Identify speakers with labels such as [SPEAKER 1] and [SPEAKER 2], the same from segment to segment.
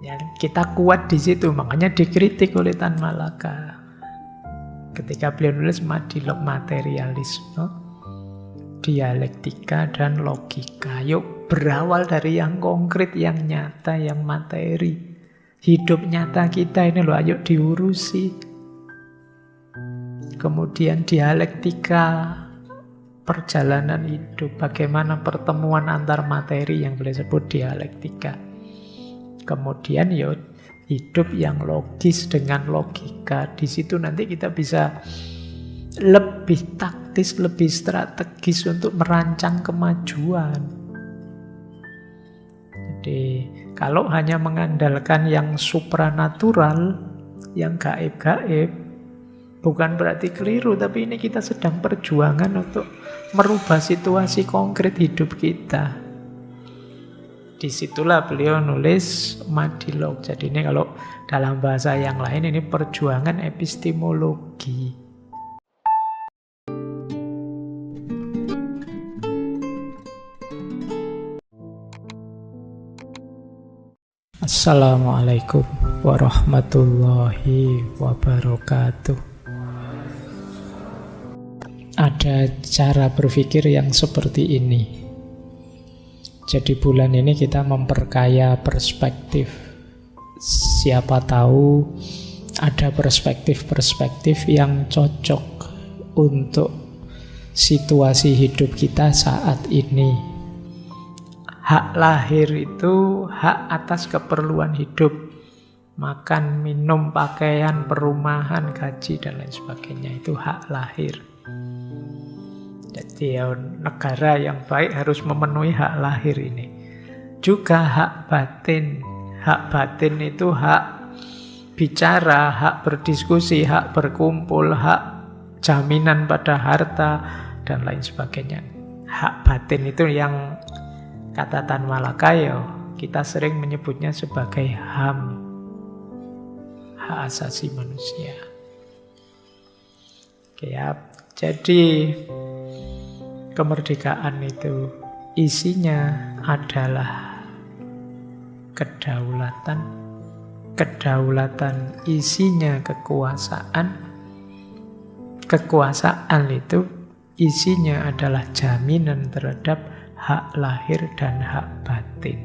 [SPEAKER 1] Ya, kita kuat di situ, makanya dikritik oleh Tan Malaka. Ketika beliau nulis Madilog Materialisme, Dialektika dan Logika. Yuk berawal dari yang konkret, yang nyata, yang materi. Hidup nyata kita ini loh, ayo diurusi. Kemudian dialektika, perjalanan hidup, bagaimana pertemuan antar materi yang boleh sebut dialektika. Kemudian ya hidup yang logis dengan logika. Di situ nanti kita bisa lebih taktis, lebih strategis untuk merancang kemajuan. Jadi kalau hanya mengandalkan yang supranatural, yang gaib-gaib, bukan berarti keliru, tapi ini kita sedang perjuangan untuk merubah situasi konkret hidup kita. Disitulah beliau nulis Madilog. Jadi ini kalau dalam bahasa yang lain ini perjuangan epistemologi. Assalamualaikum warahmatullahi wabarakatuh. Ada cara berpikir yang seperti ini. Jadi bulan ini kita memperkaya perspektif. Siapa tahu ada perspektif-perspektif yang cocok untuk situasi hidup kita saat ini. Hak lahir itu hak atas keperluan hidup. Makan, minum, pakaian, perumahan, gaji, dan lain sebagainya. Itu hak lahir. Jadi ya, negara yang baik harus memenuhi hak lahir ini. Juga hak batin. Hak batin itu hak bicara, hak berdiskusi, hak berkumpul, hak jaminan pada harta, dan lain sebagainya. Hak batin itu yang kata Tan Malaka ya, kita sering menyebutnya sebagai HAM, hak asasi manusia. Oke ya, jadi kemerdekaan itu isinya adalah kedaulatan. Kedaulatan isinya kekuasaan. Kekuasaan itu isinya adalah jaminan terhadap hak lahir dan hak batin.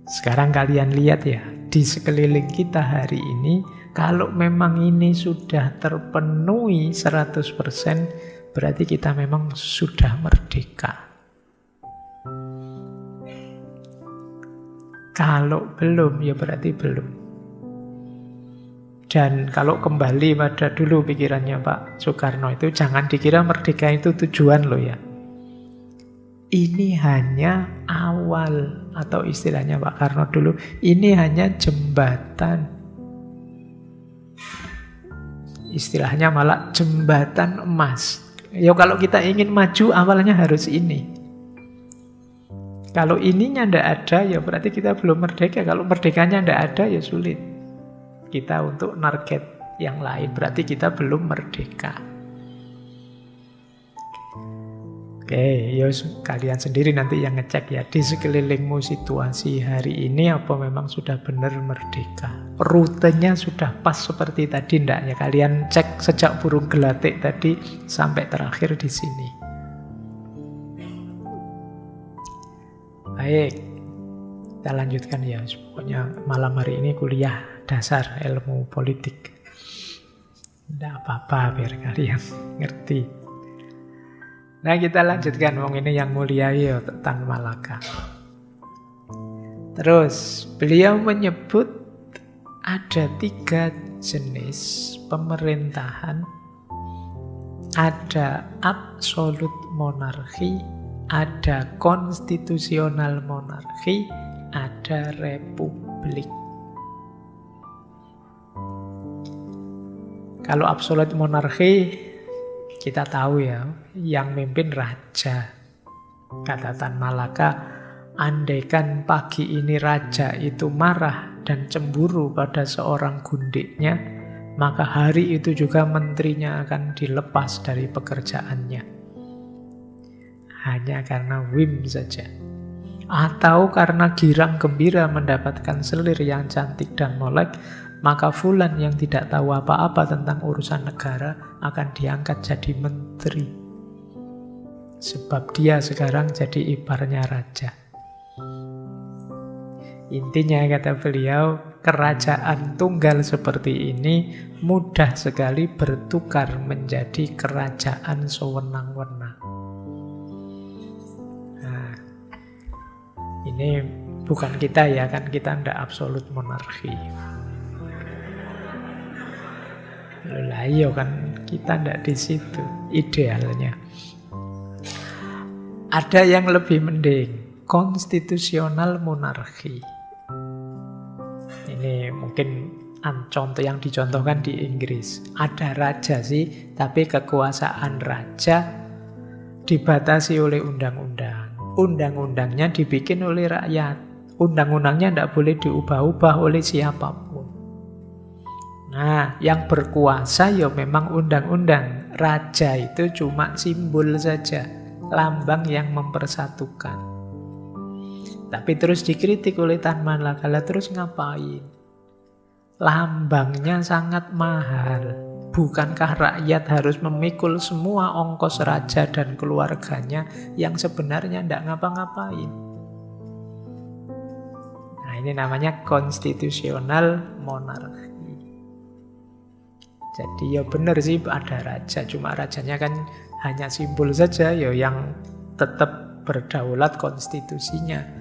[SPEAKER 1] Sekarang kalian lihat ya, di sekeliling kita hari ini, kalau memang ini sudah terpenuhi 100%, berarti kita memang sudah merdeka. Kalau belum, ya berarti belum. Dan kalau kembali pada dulu pikirannya Pak Soekarno itu, jangan dikira merdeka itu tujuan loh ya. Ini hanya awal, atau istilahnya Pak Karno dulu, ini hanya jembatan. Istilahnya malah jembatan emas. Ya kalau kita ingin maju awalnya harus ini. Kalau ininya ndak ada ya berarti kita belum merdeka. Kalau merdekanya ndak ada ya sulit kita untuk target yang lain. Berarti kita belum merdeka. Oke, ya kalian sendiri nanti yang ngecek ya di sekelilingmu situasi hari ini apa memang sudah benar merdeka. Rutenya sudah pas seperti tadi enggak ya? Kalian cek sejak burung gelatik tadi sampai terakhir di sini. Baik, kita lanjutkan ya. Pokoknya malam hari ini kuliah dasar ilmu politik. Enggak apa-apa biar kalian ngerti. Nah kita lanjutkan, wong ini yang mulia ya Tan Malaka. Terus beliau menyebut ada 3 jenis pemerintahan. Ada absolut monarki, ada konstitusional monarki, ada republik. Kalau absolut monarki kita tahu ya, yang mimpin raja. Kata Tan Malaka, andaikan pagi ini raja itu marah dan cemburu pada seorang gundiknya, maka hari itu juga menterinya akan dilepas dari pekerjaannya. Hanya karena whim saja. Atau karena girang gembira mendapatkan selir yang cantik dan molek, maka fulan yang tidak tahu apa-apa tentang urusan negara akan diangkat jadi menteri. Sebab dia sekarang jadi iparnya raja. Intinya, kata beliau, kerajaan tunggal seperti ini mudah sekali bertukar menjadi kerajaan sewenang-wenang. Nah, ini bukan kita ya, kan kita tidak absolut monarki. Lah iya kan, kita tidak di situ idealnya. Ada yang lebih mending, konstitusional monarki. Ini mungkin contoh yang dicontohkan di Inggris. Ada raja sih, tapi kekuasaan raja dibatasi oleh undang-undang. Undang-undangnya dibikin oleh rakyat. Undang-undangnya tidak boleh diubah-ubah oleh siapapun. Nah, yang berkuasa ya memang undang-undang. Raja itu cuma simbol saja, lambang yang mempersatukan. Tapi terus dikritik oleh Tan Malaka, terus ngapain? Lambangnya sangat mahal. Bukankah rakyat harus memikul semua ongkos raja dan keluarganya yang sebenarnya tidak ngapa-ngapain? Nah, ini namanya konstitusional monarki. Jadi ya benar sih ada raja, cuma rajanya kan hanya simbol saja ya, yang tetap berdaulat konstitusinya.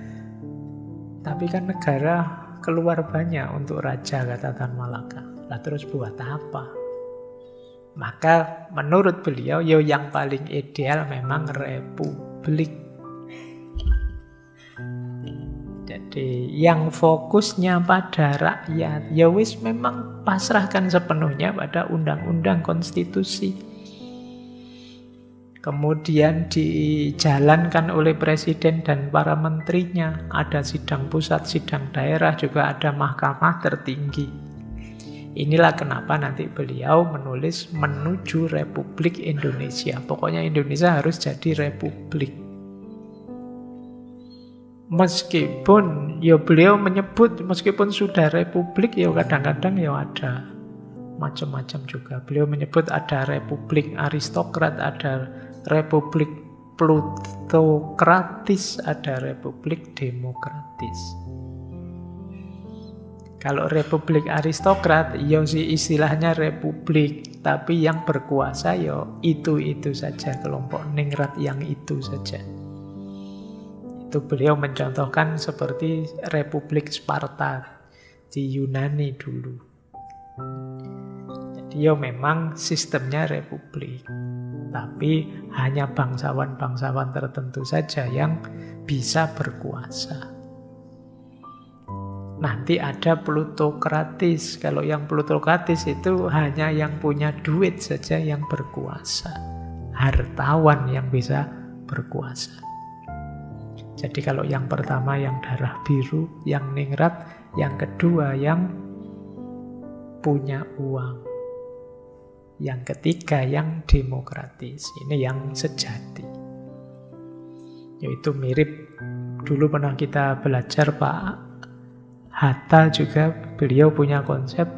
[SPEAKER 1] Tapi kan negara keluar banyak untuk raja, kata Tan Malaka. Lah terus buat apa? Maka menurut beliau, ya yang paling ideal memang republik. Jadi yang fokusnya pada rakyat, ya wis memang pasrahkan sepenuhnya pada undang-undang konstitusi. Kemudian dijalankan oleh presiden dan para menterinya. Ada sidang pusat, sidang daerah, juga ada mahkamah tertinggi. Inilah kenapa nanti beliau menulis menuju Republik Indonesia. Pokoknya Indonesia harus jadi republik. Meskipun ya beliau menyebut, meskipun sudah republik, ya kadang-kadang ya ada macam-macam juga. Beliau menyebut ada republik aristokrat, ada republik plutokratis, ada republik demokratis. Kalau republik aristokrat, ya sih istilahnya republik, tapi yang berkuasa ya itu saja, kelompok ningrat yang itu saja. Itu beliau mencontohkan seperti Republik Sparta di Yunani dulu. Jadi ya memang sistemnya republik, tapi hanya bangsawan-bangsawan tertentu saja yang bisa berkuasa. Nanti ada plutokratis. Kalau yang plutokratis itu hanya yang punya duit saja yang berkuasa. Hartawan yang bisa berkuasa. Jadi kalau yang pertama yang darah biru, yang ningrat, yang kedua yang punya uang. Yang ketiga yang demokratis. Ini yang sejati. Yaitu mirip dulu pernah kita belajar Pak Hatta juga, beliau punya konsep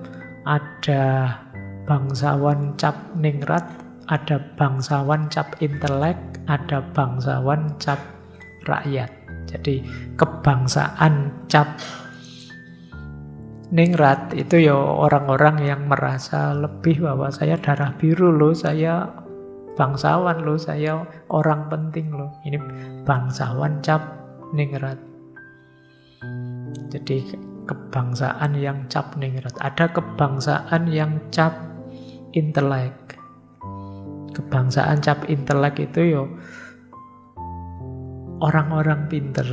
[SPEAKER 1] ada bangsawan cap ningrat, ada bangsawan cap intelek, ada bangsawan cap rakyat. Jadi kebangsaan cap ningrat itu ya orang-orang yang merasa lebih bahwa saya darah biru loh, saya bangsawan loh, saya orang penting loh. Ini bangsawan cap ningrat. Jadi kebangsaan yang cap ningrat. Ada kebangsaan yang cap intelek. Kebangsaan cap intelek itu ya orang-orang pinter,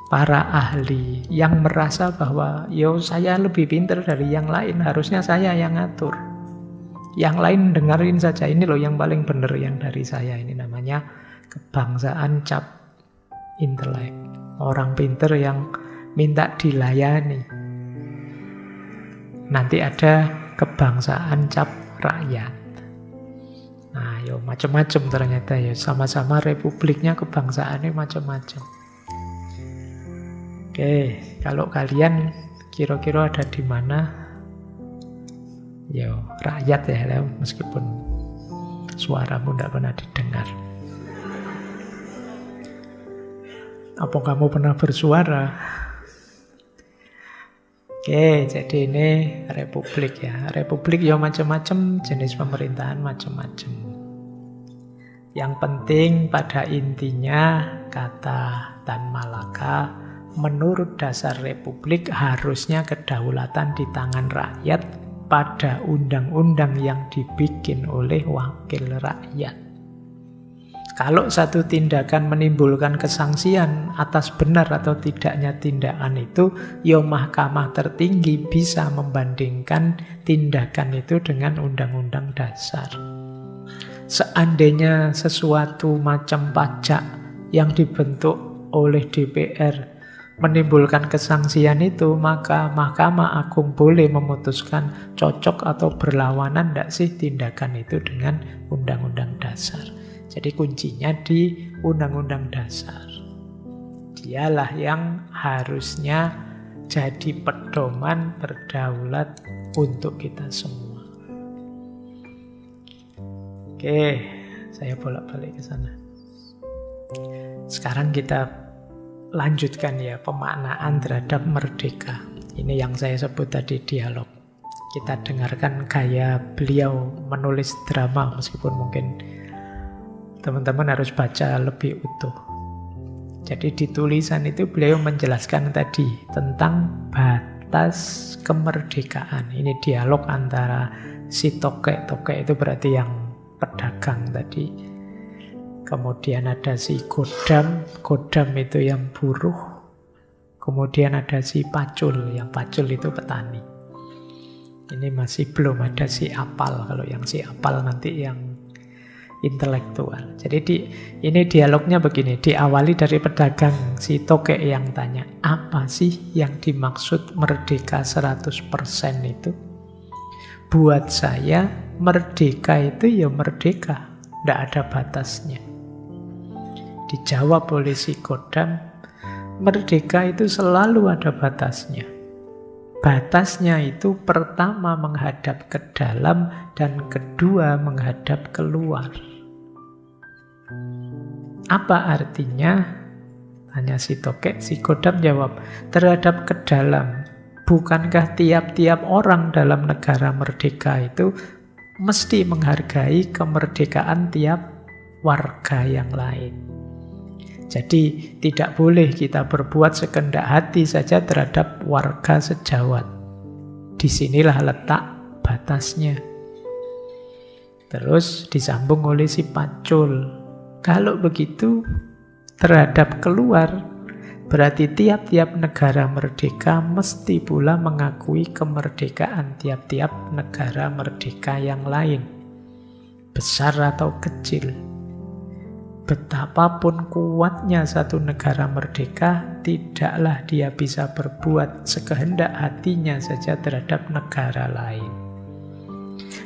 [SPEAKER 1] para ahli yang merasa bahwa saya lebih pinter dari yang lain, harusnya saya yang ngatur. Yang lain dengerin saja, ini loh yang paling benar yang dari saya. Ini namanya kebangsaan cap intelek. Orang pinter yang minta dilayani. Nanti ada kebangsaan cap rakyat. Nah, macam-macam ternyata ya, sama-sama republiknya kebangsaannya macam-macam. Oke, kalau kalian kira-kira ada di mana? Yo, rakyat ya, meskipun suaramu tidak pernah didengar. Apa kamu pernah bersuara? Oke, jadi ini republik ya. Republik ya macam-macam, jenis pemerintahan macam-macam. Yang penting pada intinya kata Tan Malaka, menurut dasar republik harusnya kedaulatan di tangan rakyat pada undang-undang yang dibikin oleh wakil rakyat. Kalau satu tindakan menimbulkan kesangsian atas benar atau tidaknya tindakan itu, ya mahkamah tertinggi bisa membandingkan tindakan itu dengan undang-undang dasar. Seandainya sesuatu macam pajak yang dibentuk oleh DPR menimbulkan kesangsian itu, maka Mahkamah Agung boleh memutuskan cocok atau berlawanan tidak sih tindakan itu dengan undang-undang dasar. Jadi kuncinya di undang-undang dasar. Dialah yang harusnya jadi pedoman berdaulat untuk kita semua. Oke, saya bolak-balik ke sana. Sekarang kita lanjutkan ya pemaknaan terhadap merdeka. Ini yang saya sebut tadi dialog. Kita dengarkan gaya beliau menulis drama, meskipun mungkin teman-teman harus baca lebih utuh. Jadi di tulisan itu beliau menjelaskan tadi tentang batas kemerdekaan. Ini dialog antara si tokek itu berarti yang pedagang tadi. Kemudian ada si godam itu yang buruh. Kemudian ada si pacul, yang pacul itu petani. Ini masih belum ada si apal, kalau yang si apal nanti yang intelektual. Jadi ini dialognya begini, diawali dari pedagang, si tokek yang tanya, apa sih yang dimaksud merdeka 100% itu? Buat saya, merdeka itu ya merdeka, tidak ada batasnya. Dijawab oleh si godam, merdeka itu selalu ada batasnya. Batasnya itu pertama menghadap ke dalam dan kedua menghadap keluar. Apa artinya? Tanya si tokek, si godam jawab, terhadap ke dalam. Bukankah tiap-tiap orang dalam negara merdeka itu mesti menghargai kemerdekaan tiap warga yang lain? Jadi tidak boleh kita berbuat sekehendak hati saja terhadap warga sejawat. Disinilah letak batasnya. Terus disambung oleh si pacul. Kalau begitu terhadap keluar, berarti tiap-tiap negara merdeka mesti pula mengakui kemerdekaan tiap-tiap negara merdeka yang lain, besar atau kecil. Betapapun kuatnya satu negara merdeka, tidaklah dia bisa berbuat sekehendak hatinya saja terhadap negara lain.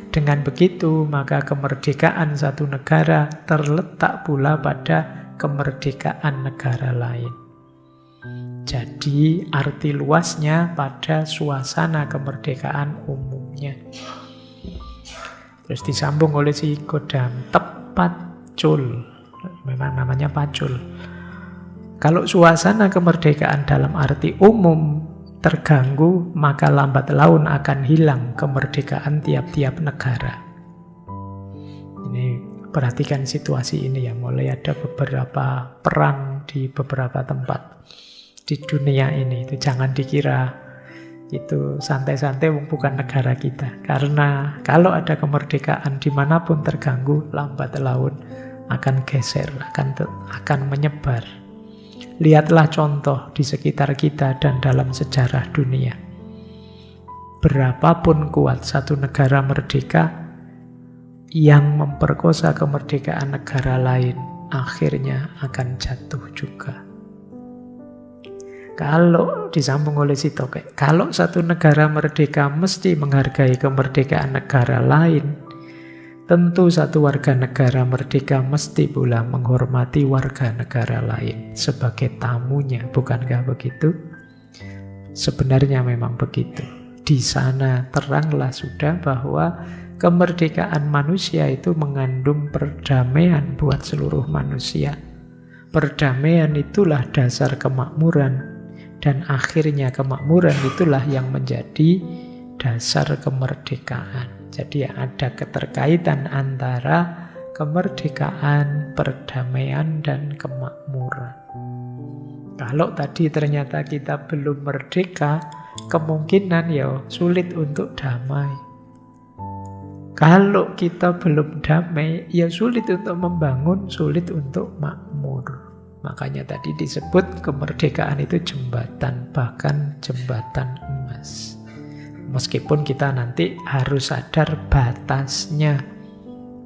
[SPEAKER 1] Dengan begitu, maka kemerdekaan satu negara terletak pula pada kemerdekaan negara lain. Jadi, arti luasnya pada suasana kemerdekaan umumnya. Terus disambung oleh si godam, tepat cul. Memang namanya pacul. Kalau suasana kemerdekaan dalam arti umum terganggu, maka lambat laun akan hilang kemerdekaan tiap-tiap negara. Ini perhatikan situasi ini ya, mulai ada beberapa perang di beberapa tempat di dunia ini. Itu jangan dikira itu santai-santai bukan negara kita. Karena kalau ada kemerdekaan dimanapun terganggu, lambat laun akan geser, akan menyebar. Lihatlah contoh di sekitar kita dan dalam sejarah dunia. Berapapun kuat satu negara merdeka, yang memperkosa kemerdekaan negara lain akhirnya akan jatuh juga. Kalau disambung oleh si tokek, kalau satu negara merdeka mesti menghargai kemerdekaan negara lain, tentu satu warga negara merdeka mesti pula menghormati warga negara lain sebagai tamunya, bukankah begitu? Sebenarnya memang begitu. Di sana teranglah sudah bahwa kemerdekaan manusia itu mengandung perdamaian buat seluruh manusia. Perdamaian itulah dasar kemakmuran, dan akhirnya kemakmuran itulah yang menjadi dasar kemerdekaan. Jadi ada keterkaitan antara kemerdekaan, perdamaian, dan kemakmuran. Kalau tadi ternyata kita belum merdeka, kemungkinan ya sulit untuk damai. Kalau kita belum damai, ya sulit untuk membangun, sulit untuk makmur. Makanya tadi disebut kemerdekaan itu jembatan, bahkan jembatan emas. Meskipun kita nanti harus sadar batasnya.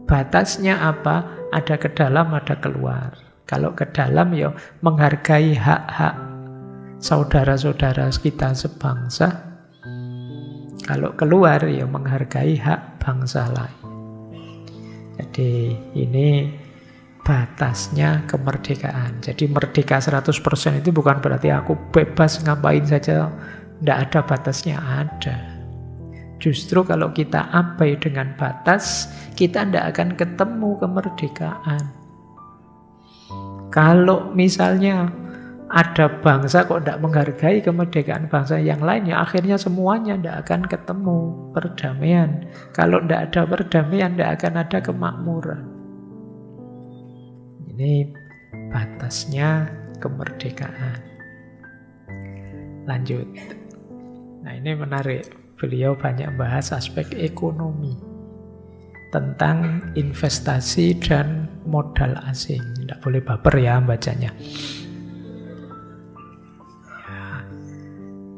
[SPEAKER 1] Batasnya apa? Ada ke dalam, ada keluar. Kalau ke dalam ya menghargai hak-hak saudara-saudara kita sebangsa. Kalau keluar ya menghargai hak bangsa lain. Jadi ini batasnya kemerdekaan. Jadi merdeka 100% itu bukan berarti aku bebas ngapain saja. Tidak ada batasnya, ada. Justru kalau kita abai dengan batas, kita tidak akan ketemu kemerdekaan. Kalau misalnya ada bangsa kok tidak menghargai kemerdekaan bangsa yang lain, ya akhirnya semuanya tidak akan ketemu perdamaian. Kalau tidak ada perdamaian, tidak akan ada kemakmuran. Ini batasnya kemerdekaan. Lanjut. Nah ini menarik. Beliau banyak bahas aspek ekonomi. Tentang investasi dan modal asing. Tidak boleh baper ya bacanya.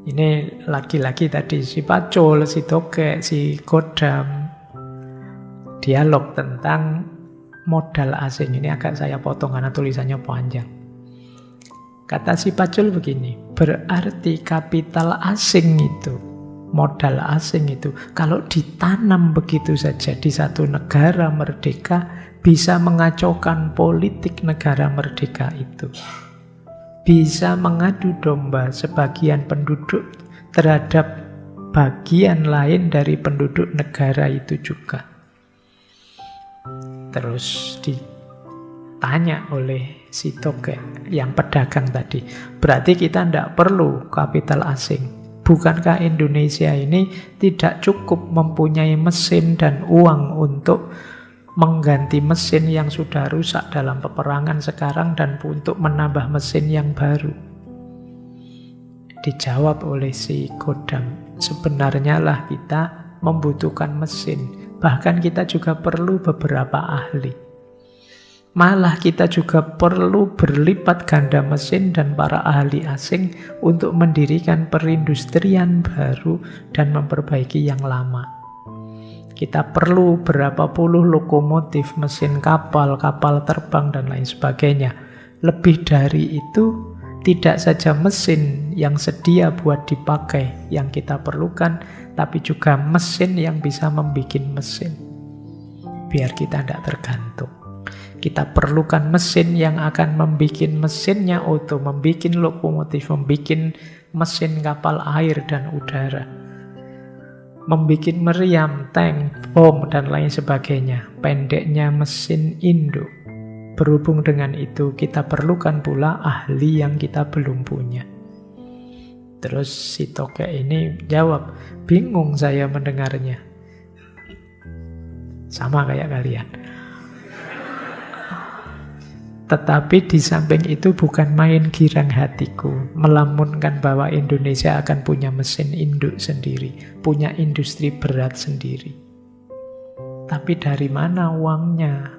[SPEAKER 1] Ini lagi-lagi tadi si Pacul, si Tokek, si Godam. Dialog tentang modal asing. Ini agak saya potong karena tulisannya panjang. Kata si Pacul begini, berarti kapital asing itu, modal asing itu, kalau ditanam begitu saja di satu negara merdeka, bisa mengacaukan politik negara merdeka itu. Bisa mengadu domba sebagian penduduk terhadap bagian lain dari penduduk negara itu juga. Terus ditanya oleh si Tokek yang pedagang tadi, berarti kita tidak perlu kapital asing. Bukankah Indonesia ini tidak cukup mempunyai mesin dan uang untuk mengganti mesin yang sudah rusak dalam peperangan sekarang dan untuk menambah mesin yang baru? Dijawab oleh si Godam, sebenarnya lah kita membutuhkan mesin. Bahkan kita juga perlu beberapa ahli. Malah kita juga perlu berlipat ganda mesin dan para ahli asing untuk mendirikan perindustrian baru dan memperbaiki yang lama. Kita perlu berapa puluh lokomotif, mesin kapal, kapal terbang, dan lain sebagainya. Lebih dari itu, tidak saja mesin yang sedia buat dipakai yang kita perlukan, tapi juga mesin yang bisa membuat mesin. Biar kita tidak tergantung. Kita perlukan mesin yang akan membuat mesinnya auto, membuat lokomotif, membuat mesin kapal air dan udara, membuat meriam, tank, bom, dan lain sebagainya. Pendeknya mesin induk. Berhubung dengan itu, kita perlukan pula ahli yang kita belum punya. Terus si Tokek ini jawab, bingung saya mendengarnya. Sama kayak kalian. Tetapi di samping itu bukan main girang hatiku melamunkan bahwa Indonesia akan punya mesin induk sendiri, punya industri berat sendiri. Tapi dari mana uangnya?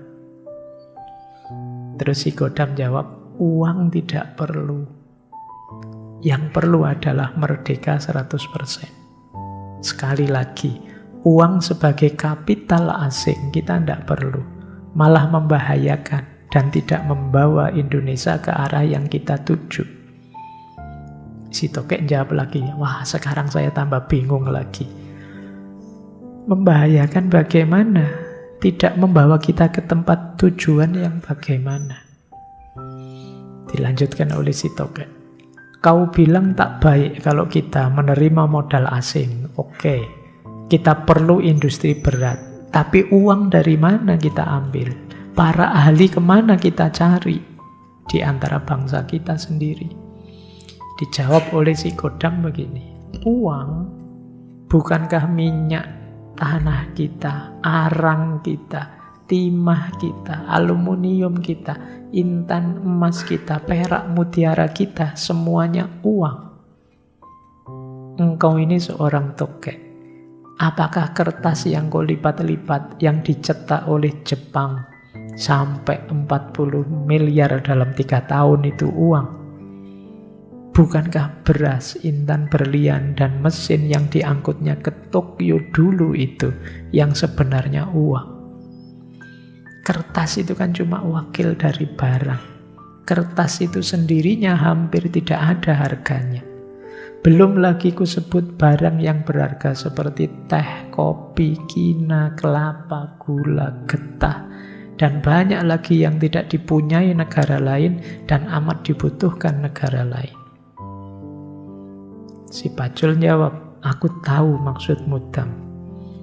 [SPEAKER 1] Terus si Godam jawab, uang tidak perlu. Yang perlu adalah merdeka 100%. Sekali lagi, uang sebagai kapital asing kita tidak perlu. Malah membahayakan. Dan tidak membawa Indonesia ke arah yang kita tuju. Si Tokek jawab lagi, wah sekarang saya tambah bingung lagi. Membahayakan bagaimana? Tidak membawa kita ke tempat tujuan yang bagaimana? Dilanjutkan oleh si Tokek. Kau bilang tak baik kalau kita menerima modal asing. Oke, kita perlu industri berat. Tapi uang dari mana kita ambil? Para ahli kemana kita cari? Di antara bangsa kita sendiri. Dijawab oleh si Godam begini. Uang, bukankah minyak tanah kita, arang kita, timah kita, aluminium kita, intan emas kita, perak mutiara kita, semuanya uang. Engkau ini seorang tokek. Apakah kertas yang kau lipat-lipat yang dicetak oleh Jepang sampai 40 miliar dalam 3 tahun itu uang? Bukankah beras, intan berlian, dan mesin yang diangkutnya ke Tokyo dulu itu yang sebenarnya uang? Kertas itu kan cuma wakil dari barang. Kertas itu sendirinya hampir tidak ada harganya. Belum lagi ku sebut barang yang berharga seperti teh, kopi, kina, kelapa, gula, getah, dan banyak lagi yang tidak dipunyai negara lain dan amat dibutuhkan negara lain. Si Pacul jawab, aku tahu maksudmu, Dam.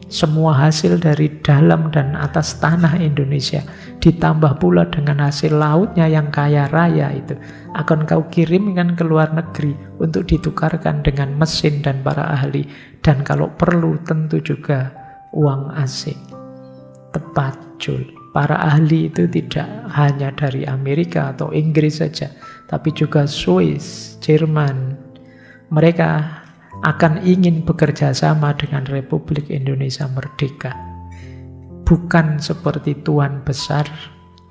[SPEAKER 1] Semua hasil dari dalam dan atas tanah Indonesia, ditambah pula dengan hasil lautnya yang kaya raya itu, akan kau kirimkan ke luar negeri untuk ditukarkan dengan mesin dan para ahli, dan kalau perlu tentu juga uang asing. Tepat, Jul. Para ahli itu tidak hanya dari Amerika atau Inggris saja, tapi juga Swiss, Jerman. Mereka akan ingin bekerja sama dengan Republik Indonesia merdeka. Bukan seperti tuan besar,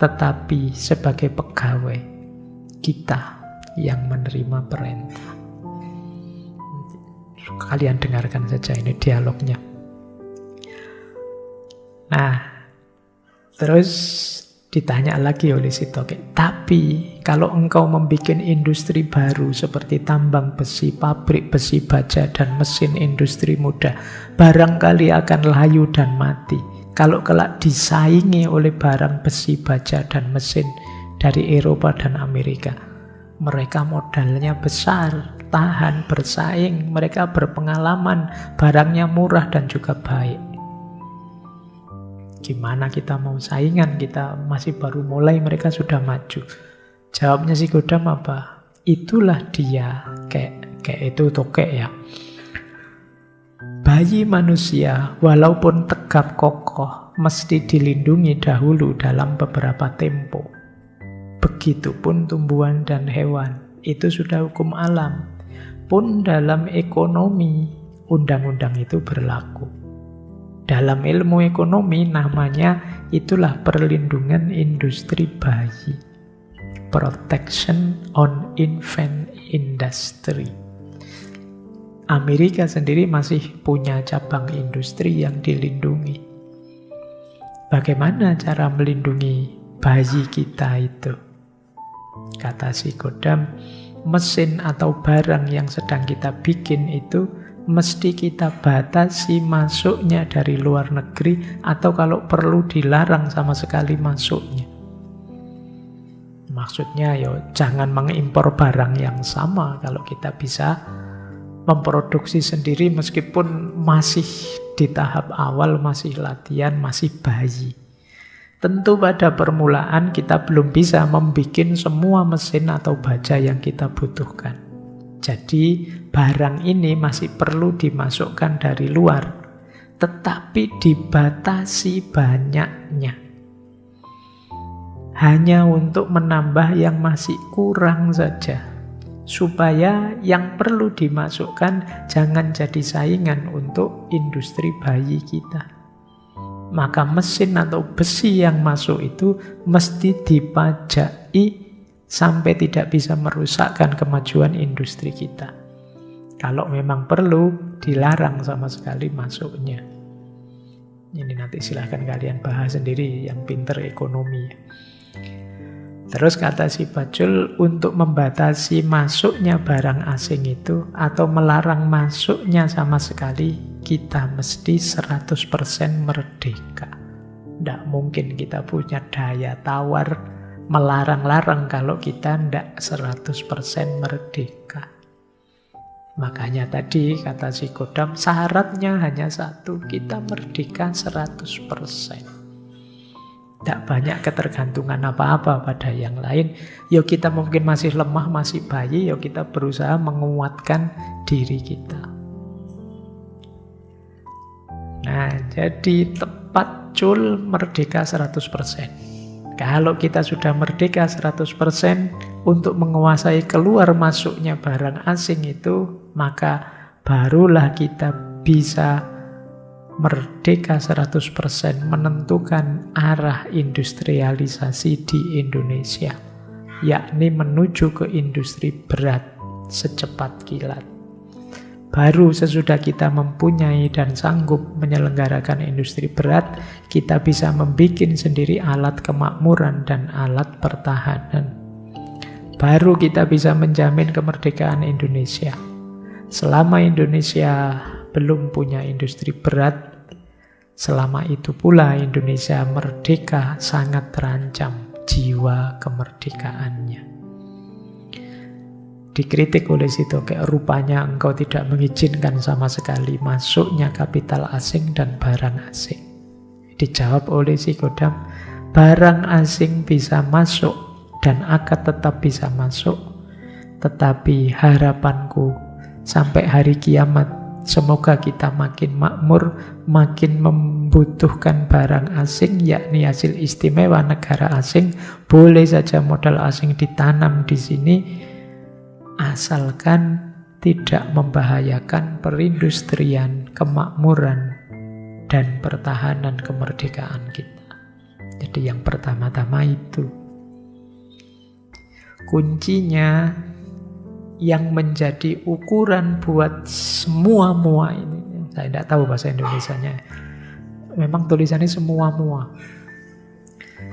[SPEAKER 1] tetapi sebagai pegawai. Kita yang menerima perintah. Kalian dengarkan saja ini dialognya. Nah, terus ditanya lagi oleh si tokek, tapi kalau engkau membuat industri baru seperti tambang besi, pabrik besi baja, dan mesin industri muda, barangkali akan layu dan mati. Kalau kelak disaingi oleh barang besi baja dan mesin dari Eropa dan Amerika, mereka modalnya besar, tahan, bersaing, mereka berpengalaman, barangnya murah dan juga baik. Gimana kita mau saingan? Kita masih baru mulai, mereka sudah maju. Jawabnya si Godam apa? Itulah dia, kayak itu tokek ya. Bayi manusia walaupun tegap kokoh mesti dilindungi dahulu dalam beberapa tempo. Begitupun tumbuhan dan hewan. Itu sudah hukum alam. Pun dalam ekonomi, undang-undang itu berlaku. Dalam ilmu ekonomi namanya itulah perlindungan industri bayi. Protection on Infant Industry. Amerika sendiri masih punya cabang industri yang dilindungi. Bagaimana cara melindungi bayi kita itu? Kata si Godam, mesin atau barang yang sedang kita bikin itu mesti kita batasi masuknya dari luar negeri, atau kalau perlu dilarang sama sekali masuknya. Maksudnya jangan mengimpor barang yang sama kalau kita bisa memproduksi sendiri meskipun masih di tahap awal, masih latihan, masih bayi. Tentu pada permulaan kita belum bisa membuat semua mesin atau baja yang kita butuhkan. Jadi barang ini masih perlu dimasukkan dari luar, tetapi dibatasi banyaknya. Hanya untuk menambah yang masih kurang saja. Supaya yang perlu dimasukkan jangan jadi saingan untuk industri bayi kita. Maka mesin atau besi yang masuk itu mesti dipajaki sampai tidak bisa merusakkan kemajuan industri kita. Kalau memang perlu, dilarang sama sekali masuknya. Ini nanti silahkan kalian bahas sendiri yang pinter ekonomi. Terus kata si Pacul, untuk membatasi masuknya barang asing itu atau melarang masuknya sama sekali, kita mesti 100% merdeka. Tidak mungkin kita punya daya tawar melarang-larang kalau kita tidak 100% merdeka. Makanya tadi kata si Godam, syaratnya hanya satu, kita merdeka 100%. Tidak banyak ketergantungan apa-apa pada yang lain. Ya kita mungkin masih lemah, masih bayi, ya kita berusaha menguatkan diri kita. Nah, jadi tepat cul merdeka 100%. Kalau kita sudah merdeka 100% untuk menguasai keluar masuknya barang asing itu, maka barulah kita bisa merdeka 100% menentukan arah industrialisasi di Indonesia, yakni menuju ke industri berat secepat kilat. Baru sesudah kita mempunyai dan sanggup menyelenggarakan industri berat, kita bisa membuat sendiri alat kemakmuran dan alat pertahanan. Baru kita bisa menjamin kemerdekaan Indonesia. Selama Indonesia belum punya industri berat, selama itu pula Indonesia merdeka sangat terancam jiwa kemerdekaannya. Dikritik oleh si Tokek, rupanya engkau tidak mengizinkan sama sekali masuknya kapital asing dan barang asing. Dijawab oleh si Godam, barang asing bisa masuk dan akan tetap bisa masuk, tetapi harapanku sampai hari kiamat, semoga kita makin makmur, makin membutuhkan barang asing, yakni hasil istimewa negara asing. Boleh saja modal asing ditanam di sini, asalkan tidak membahayakan perindustrian, kemakmuran, dan pertahanan kemerdekaan kita. Jadi yang pertama-tama itu. Kuncinya yang menjadi ukuran buat semua-mua ini. Saya tidak tahu bahasa Indonesianya. Memang tulisannya semua-mua.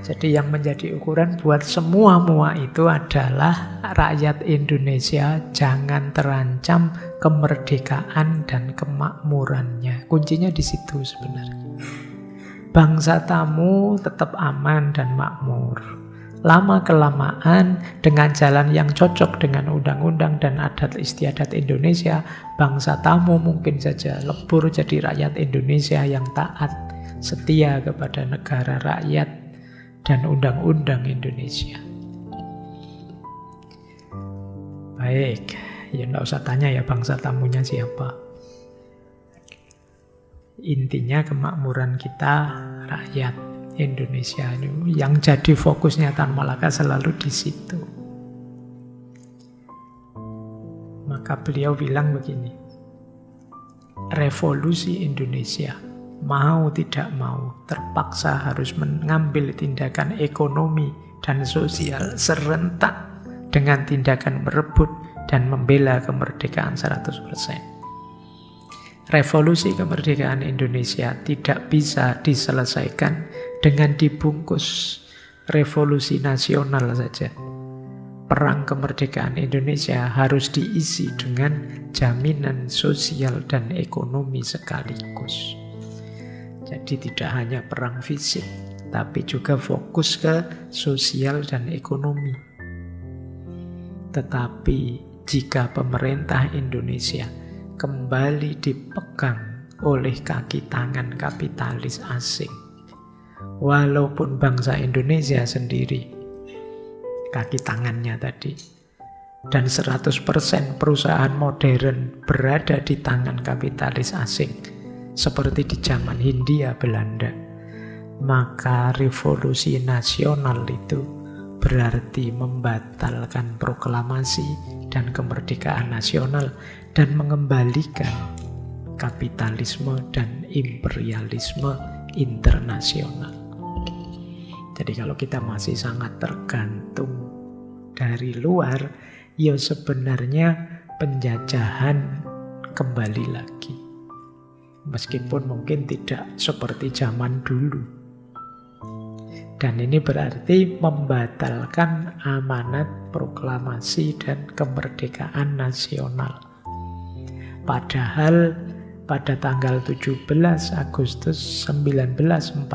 [SPEAKER 1] Jadi yang menjadi ukuran buat semua-mua itu adalah rakyat Indonesia jangan terancam kemerdekaan dan kemakmurannya. Kuncinya di situ sebenarnya. Bangsa tamu tetap aman dan makmur. Lama-kelamaan dengan jalan yang cocok dengan undang-undang dan adat istiadat Indonesia, bangsa tamu mungkin saja lebur jadi rakyat Indonesia yang taat, setia kepada negara rakyat dan undang-undang Indonesia. Baik, ya nggak usah tanya ya bangsa tamunya siapa. Intinya kemakmuran kita rakyat Indonesia ini yang jadi fokusnya Tan Malaka selalu di situ. Maka beliau bilang begini, revolusi Indonesia mau tidak mau terpaksa harus mengambil tindakan ekonomi dan sosial serentak dengan tindakan merebut dan membela kemerdekaan 100%. Revolusi kemerdekaan Indonesia tidak bisa diselesaikan dengan dibungkus revolusi nasional saja. Perang kemerdekaan Indonesia harus diisi dengan jaminan sosial dan ekonomi sekaligus. Jadi tidak hanya perang fisik, tapi juga fokus ke sosial dan ekonomi. Tetapi jika pemerintah Indonesia kembali dipegang oleh kaki tangan kapitalis asing, walaupun bangsa Indonesia sendiri kaki tangannya tadi, dan 100% perusahaan modern berada di tangan kapitalis asing, seperti di zaman Hindia Belanda, maka revolusi nasional itu berarti membatalkan proklamasi dan kemerdekaan nasional dan mengembalikan kapitalisme dan imperialisme internasional. Jadi kalau kita masih sangat tergantung dari luar, ya sebenarnya penjajahan kembali lagi. Meskipun mungkin tidak seperti zaman dulu. Dan ini berarti membatalkan amanat proklamasi dan kemerdekaan nasional. Padahal pada tanggal 17 Agustus 1945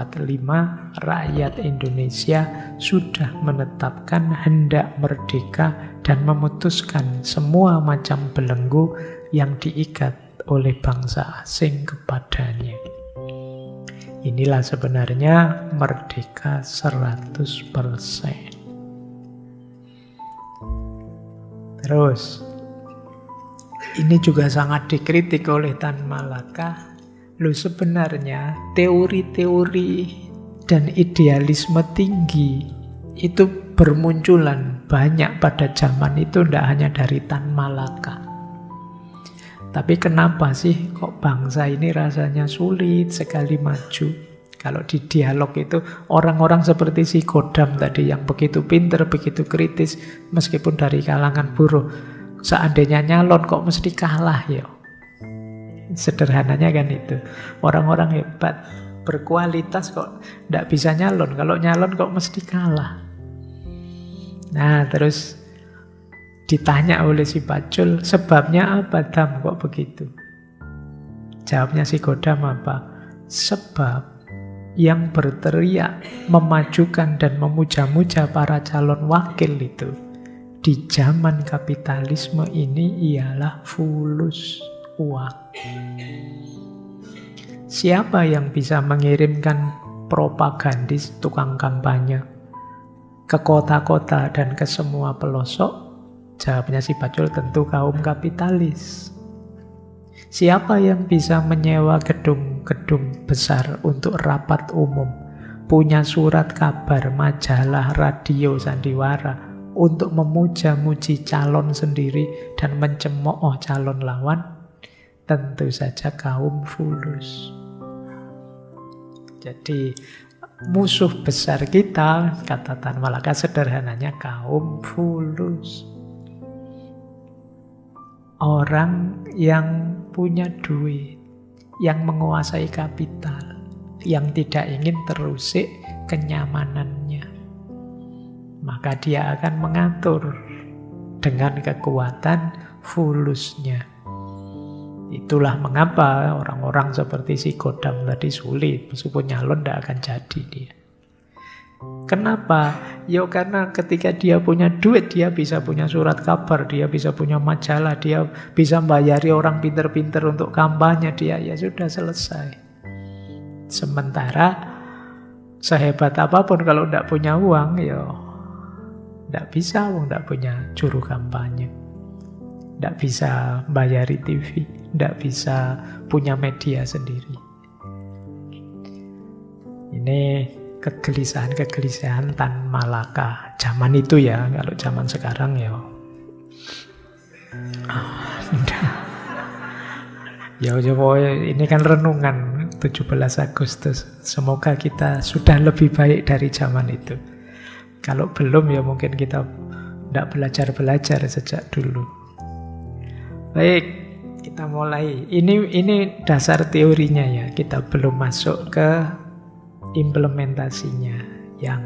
[SPEAKER 1] rakyat Indonesia sudah menetapkan hendak merdeka dan memutuskan semua macam belenggu yang diikat oleh bangsa asing kepadanya. Inilah sebenarnya merdeka 100%. Terus, ini juga sangat dikritik oleh Tan Malaka. Loh, sebenarnya teori-teori dan idealisme tinggi itu bermunculan banyak pada zaman itu, tidak hanya dari Tan Malaka. Tapi kenapa sih kok bangsa ini rasanya sulit sekali maju? Kalau di dialog itu orang-orang seperti si Godam tadi yang begitu pinter, begitu kritis, meskipun dari kalangan buruh, seandainya nyalon kok mesti kalah ya. Sederhananya kan itu. Orang-orang hebat, berkualitas kok tidak bisa nyalon. Kalau nyalon kok mesti kalah. Nah, terus ditanya oleh si Pacul, sebabnya apa Dam kok begitu? Jawabnya si Godam apa? Sebab yang berteriak, memajukan dan memuja-muja para calon wakil itu di zaman kapitalisme ini ialah fulus, uang. Siapa yang bisa mengirimkan propagandis, tukang kampanye ke kota-kota dan ke semua pelosok? Jawabnya si Pacul, tentu kaum kapitalis. Siapa yang bisa menyewa gedung-gedung besar untuk rapat umum, punya surat kabar, majalah, radio, sandiwara untuk memuja-muji calon sendiri dan mencemooh calon lawan? Tentu saja kaum fulus. Jadi musuh besar kita, kata Tan Malaka, sederhananya kaum fulus. Orang yang punya duit, yang menguasai kapital, yang tidak ingin terusik kenyamanannya. Maka dia akan mengatur dengan kekuatan fulusnya. Itulah mengapa orang-orang seperti si Godam tadi sulit, meskipun nyalon tidak akan jadi dia. Kenapa? Ya karena ketika dia punya duit, dia bisa punya surat kabar, dia bisa punya majalah, dia bisa membayari orang pinter-pinter untuk kampanye, dia ya sudah selesai. Sementara sehebat apapun kalau tidak punya uang, ya tidak bisa, tidak punya juru kampanye, tidak bisa bayari TV, tidak bisa punya media sendiri. Ini kegelisahan-kegelisahan Tan Malaka zaman itu ya. Kalau zaman sekarang ya ya ini kan renungan 17 Agustus. Semoga kita sudah lebih baik dari zaman itu. Kalau belum ya mungkin kita tidak belajar-belajar sejak dulu. Baik, kita mulai. Ini dasar teorinya ya. Kita belum masuk ke implementasinya yang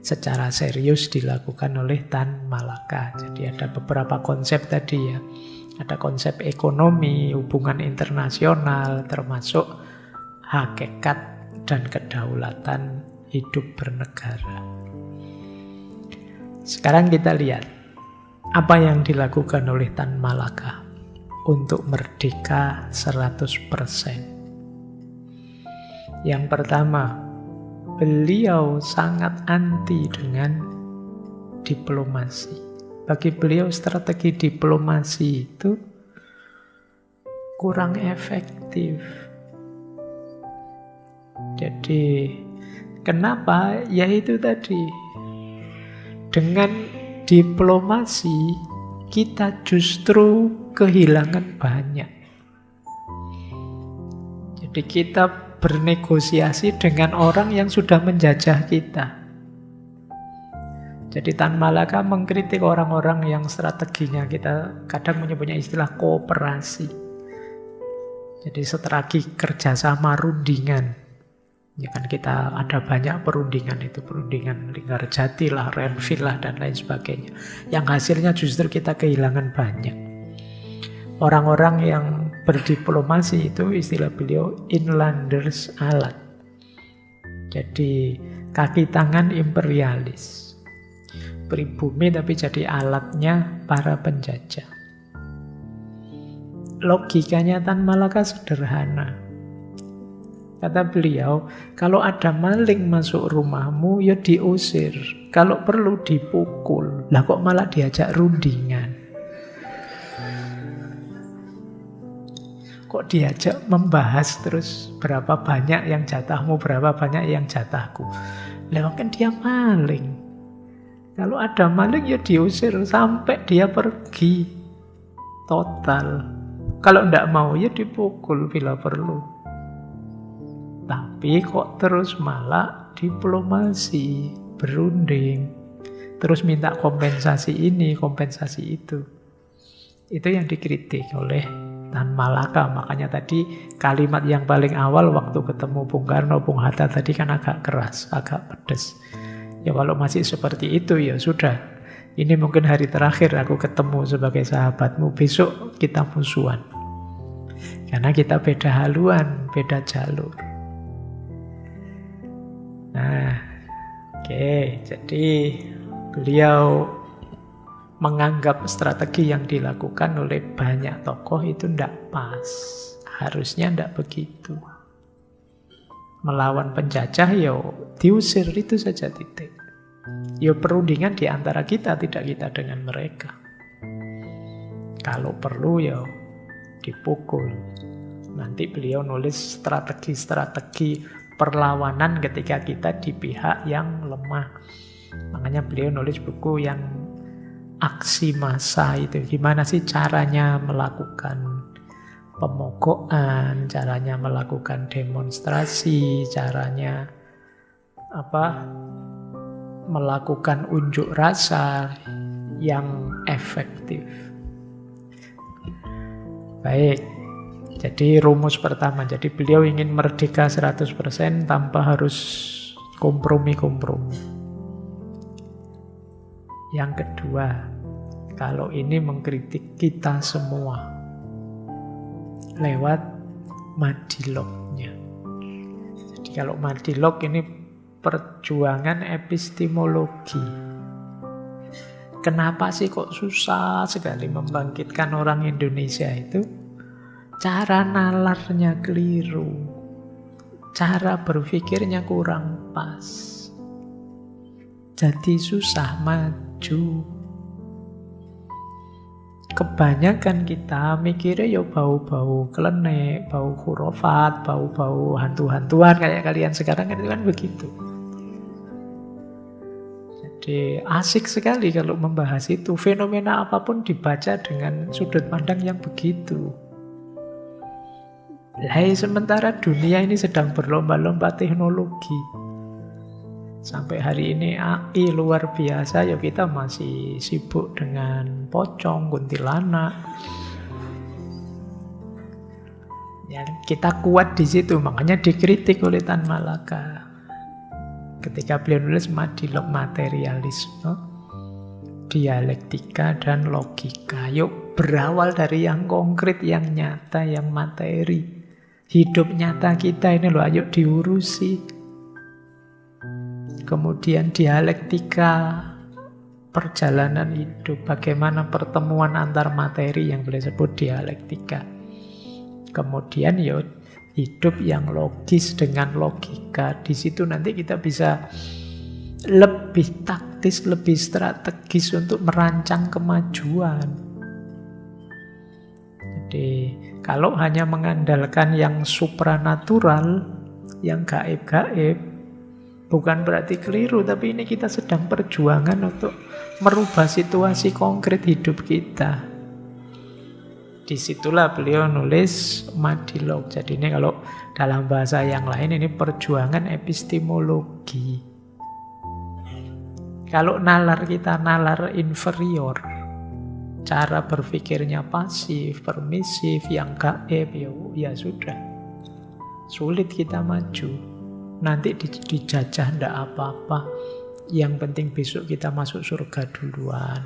[SPEAKER 1] secara serius dilakukan oleh Tan Malaka. Jadi ada beberapa konsep tadi ya. Ada konsep ekonomi, hubungan internasional, termasuk hakikat dan kedaulatan hidup bernegara. Sekarang kita lihat apa yang dilakukan oleh Tan Malaka untuk merdeka 100%. Yang pertama, beliau sangat anti dengan diplomasi. Bagi beliau strategi diplomasi itu kurang efektif. Jadi kenapa? Ya itu tadi. Dengan diplomasi kita justru kehilangan banyak. Jadi kita bernegosiasi dengan orang yang sudah menjajah kita. Jadi Tan Malaka mengkritik orang-orang yang strateginya kita kadang menyebutnya istilah kooperasi. Jadi strategi kerjasama rundingan. Ya kan kita ada banyak perundingan itu, perundingan Linggarjati lah, Renville lah dan lain sebagainya. Yang hasilnya justru kita kehilangan banyak. Orang-orang yang berdiplomasi itu istilah beliau inlanders alat. Jadi kaki tangan imperialis. pribumi tapi jadi alatnya para penjajah. Logikanya Tan Malaka sederhana. Kata beliau, kalau ada maling masuk rumahmu, ya diusir. Kalau perlu dipukul. Lah kok malah diajak rundingan? Kok diajak membahas terus berapa banyak yang jatahmu, berapa banyak yang jatahku. Lah kan dia maling. Kalau ada maling ya diusir sampai dia pergi total. Kalau tidak mau ya dipukul bila perlu. Tapi kok terus malah diplomasi, berunding, terus minta kompensasi ini, kompensasi itu. Itu yang dikritik oleh Tan Malaka. Makanya tadi kalimat yang paling awal waktu ketemu Bung Karno, Bung Hatta tadi kan agak keras, agak pedas. Ya kalau masih seperti itu ya sudah. Ini mungkin hari terakhir aku ketemu sebagai sahabatmu, besok kita musuhan. Karena kita beda haluan, beda jalur. Nah, oke, jadi beliau menganggap strategi yang dilakukan oleh banyak tokoh itu tidak pas. Harusnya tidak begitu. Melawan penjajah, ya diusir, itu saja, titik. Ya perundingan di antara kita, tidak kita dengan mereka. Kalau perlu ya dipukul. Nanti beliau nulis strategi-strategi perlawanan ketika kita di pihak yang lemah. Makanya beliau nulis buku yang aksi massa itu. Gimana sih caranya melakukan pemogokan, caranya melakukan demonstrasi, caranya melakukan unjuk rasa yang efektif. Baik, jadi rumus pertama. Jadi beliau ingin merdeka 100% tanpa harus kompromi-kompromi. Yang kedua, kalau ini mengkritik kita semua lewat Madilognya. Jadi kalau Madilog ini perjuangan epistemologi. Kenapa sih kok susah sekali membangkitkan orang Indonesia itu? Cara nalarnya keliru. Cara berpikirnya kurang pas. Jadi susah maju. Kebanyakan kita mikirnya ya bau-bau klenik, bau khurafat, bau-bau hantu-hantuan kayak kalian sekarang kan itu kan begitu. Jadi asik sekali kalau membahas itu. Fenomena apapun dibaca dengan sudut pandang yang begitu. Sementara dunia ini sedang berlomba-lomba teknologi. Sampai hari ini AI luar biasa, ya kita masih sibuk dengan pocong, kuntilanak. Ya, kita kuat di situ, makanya dikritik oleh Tan Malaka. Ketika beliau nulis Madilog materialisme, dialektika dan logika. Yuk berawal dari yang konkret, yang nyata, yang materi. Hidup nyata kita ini loh, ayo diurusi. Kemudian dialektika perjalanan hidup, bagaimana pertemuan antar materi yang boleh sebut dialektika. Kemudian ya hidup yang logis dengan logika. Di situ nanti kita bisa lebih taktis, lebih strategis untuk merancang kemajuan. Jadi kalau hanya mengandalkan yang supranatural, yang gaib-gaib, bukan berarti keliru, tapi ini kita sedang perjuangan untuk merubah situasi konkret hidup kita. Disitulah beliau nulis Madilog. Jadi ini kalau dalam bahasa yang lain ini perjuangan epistemologi. Kalau nalar kita nalar inferior, cara berpikirnya pasif, permisif, yang gaib, ya sudah. Sulit kita maju. Nanti dijajah ndak apa-apa. Yang penting besok kita masuk surga duluan.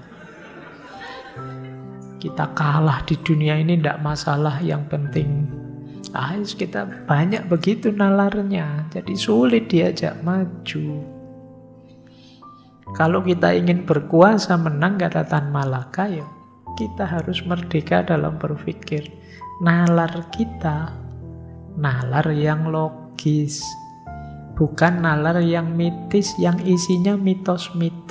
[SPEAKER 1] Kita kalah di dunia ini ndak masalah. Yang penting kita banyak begitu nalarnya. Jadi sulit diajak maju. Kalau kita ingin berkuasa menang, kata Tan Malaka, ya kita harus merdeka dalam berpikir. Nalar kita, nalar yang logis, bukan nalar yang mitis, yang isinya mitos-mitos.